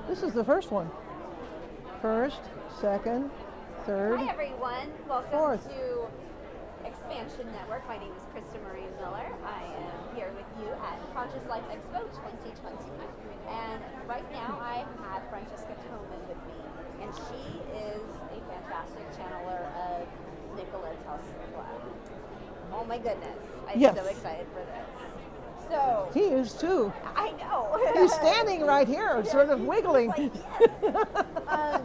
This is the first one. First, second, third. Hi everyone, welcome Fourth. to Xpnsion Network. My name is Krista Marie Miller. I am here with you at Conscious Life Expo 2020. And right now I have Francesca Thoman with me. And she is a fantastic channeler of Nicola. Oh my goodness, I'm Yes. so excited for this. So, He is too. I know. He's standing right here, sort of wiggling. Like, yes.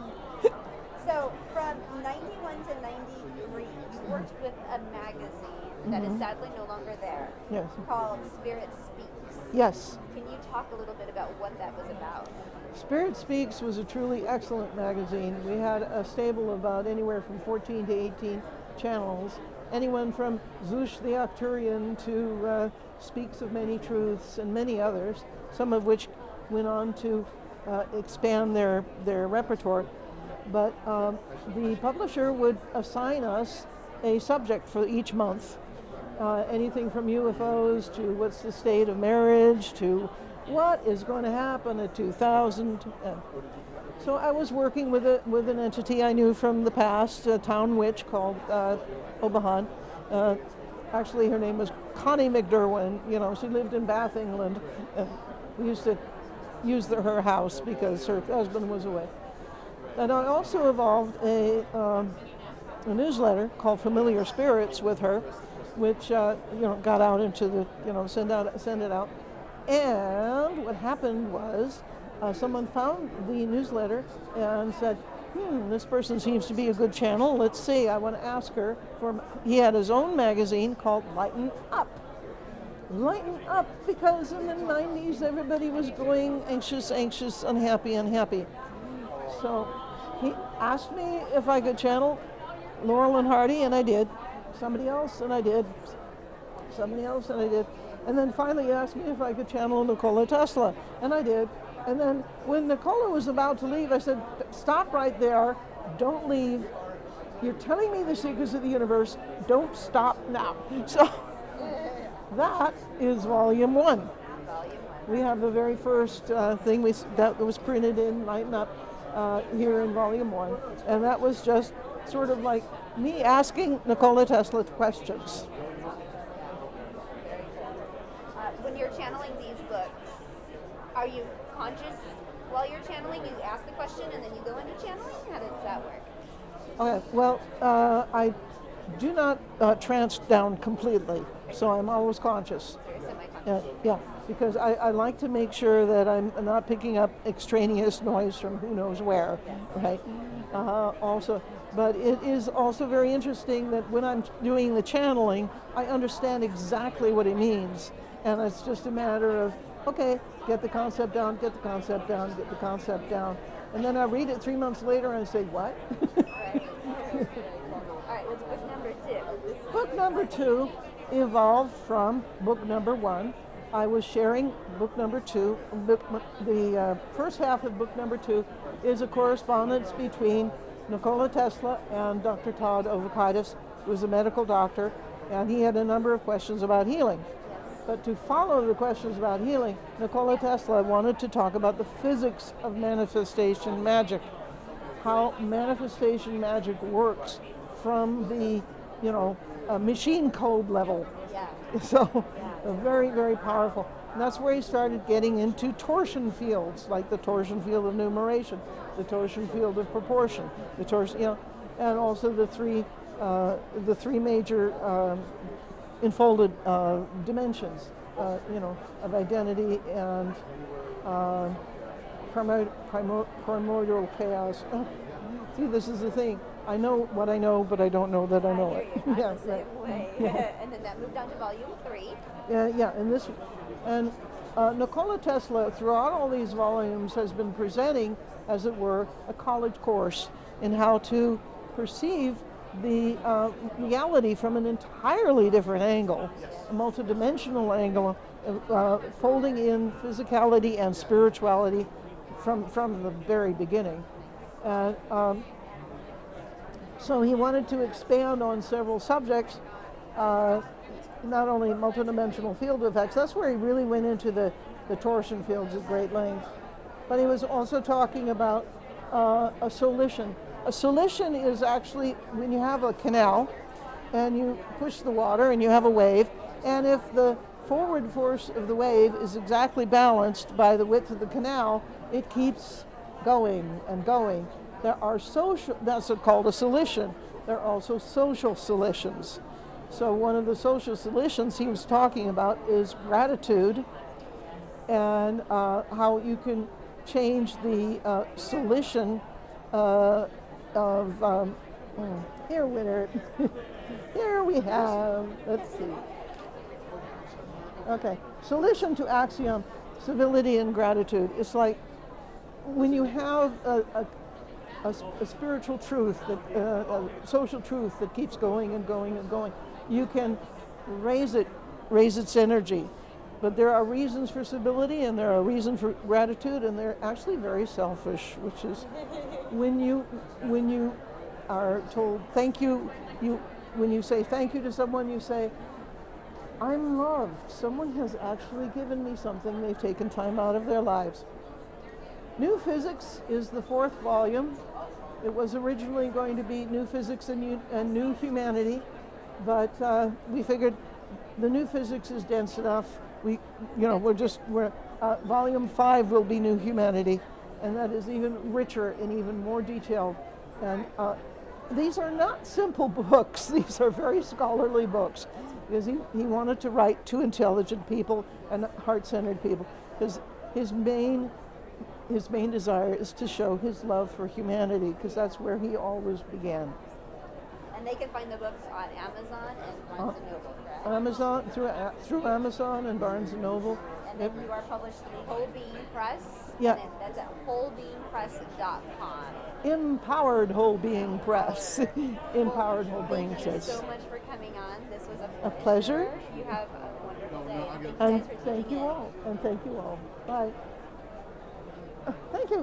So from 91 to 93, you worked with a magazine that is sadly no longer there, Yes. called Spirit Speaks. Yes. Can you talk a little bit about what that was about? Spirit Speaks was a truly excellent magazine. We had a stable of about anywhere from 14 to 18 channels. Anyone from Zush the Arcturian to Speaks of Many Truths and many others, some of which went on to expand their repertoire. But the publisher would assign us a subject for each month. Anything from UFOs to what's the state of marriage to what is going to happen at 2000. So I was working with an entity I knew from the past, a town witch called Obahan. Actually, her name was Connie McDerwin. You know, she lived in Bath, England. We used to use her house because her husband was away. And I also evolved a newsletter called Familiar Spirits with her, which got out into the send it out. And what happened was someone found the newsletter and said, this person seems to be a good channel. Let's see. I want to ask her he had his own magazine called Lighten Up. Lighten Up, because in the 90s everybody was going anxious, unhappy. So he asked me if I could channel Laurel and Hardy, and I did. Somebody else, and I did. Somebody else, and I did. And then finally he asked me if I could channel Nikola Tesla, and I did. And then when Nicola was about to leave, I said, stop right there, don't leave. You're telling me the secrets of the universe, don't stop now. So that is volume 1. We have the very first thing that was printed in Lighten Up here in volume 1. And that was just sort of like me asking Nikola Tesla questions. When you're channeling these books, are you conscious while you're channeling? You ask the question and then you go into channeling? How does that work? Okay, well, I do not trance down completely, so I'm always conscious. So you're semi-conscious. Yeah, because I like to make sure that I'm not picking up extraneous noise from who knows where, right? Also, but it is also very interesting that when I'm doing the channeling, I understand exactly what it means, and it's just a matter of, okay, get the concept down, get the concept down, get the concept down, and then I read it 3 months later and I say, what? Right. All right, what's book number 2? Book number 2 evolved from book number 1. I was sharing book number 2. The first half of book number 2 is a correspondence between Nikola Tesla and Dr. Todd Ovakaitis, who was a medical doctor, and he had a number of questions about healing. But to follow the questions about healing, Nikola Tesla wanted to talk about the physics of manifestation magic, how manifestation magic works from the, machine code level. Yeah. So, very, very powerful. And that's where he started getting into torsion fields, like the torsion field of numeration, the torsion field of proportion, the torsion, and also the three major enfolded dimensions, of identity and primordial chaos. See, this is the thing. I know what I know, but I don't know that I know it. Yeah, right. And then that moved on to volume 3. And Nikola Tesla, throughout all these volumes, has been presenting, as it were, a college course in how to perceive the reality from an entirely different angle, a multidimensional angle, folding in physicality and spirituality from the very beginning. And so he wanted to expand on several subjects, not only multidimensional field effects. That's where he really went into the torsion fields at great length. but he was also talking about a solution. A solution is actually when you have a canal and you push the water and you have a wave, and if the forward force of the wave is exactly balanced by the width of the canal, it keeps going and going. There are social, that's called a solution. There are also social solutions. So one of the social solutions he was talking about is gratitude, and how you can change the solution of here here we have, let's see. Okay, solution to axiom, civility and gratitude. It's like when you have a spiritual truth, that a social truth that keeps going and going and going, you can raise its energy. But there are reasons for civility and there are reasons for gratitude, and they're actually very selfish, which is when you are told thank you, when you say thank you to someone, you say, I'm loved. Someone has actually given me something. They've taken time out of their lives. New Physics is the 4th volume. It was originally going to be New Physics and New Humanity, but we figured the New Physics is dense enough. Volume 5 will be New Humanity, and that is even richer and even more detailed. And these are not simple books. These are very scholarly books, because he wanted to write to intelligent people and heart-centered people, because his main desire is to show his love for humanity, because that's where he always began. And they can find the books on Amazon and Barnes & Noble, correct? Amazon, through Amazon and Barnes & Noble. And then you are published through Whole Being Press. Yeah. And that's at wholebeingpress.com. Empowered Whole Being Press. Empowered Whole Being Press. Thank you so much for coming on. This was a pleasure. You have a wonderful day. And thank you all. And thank you all. Bye. Thank you.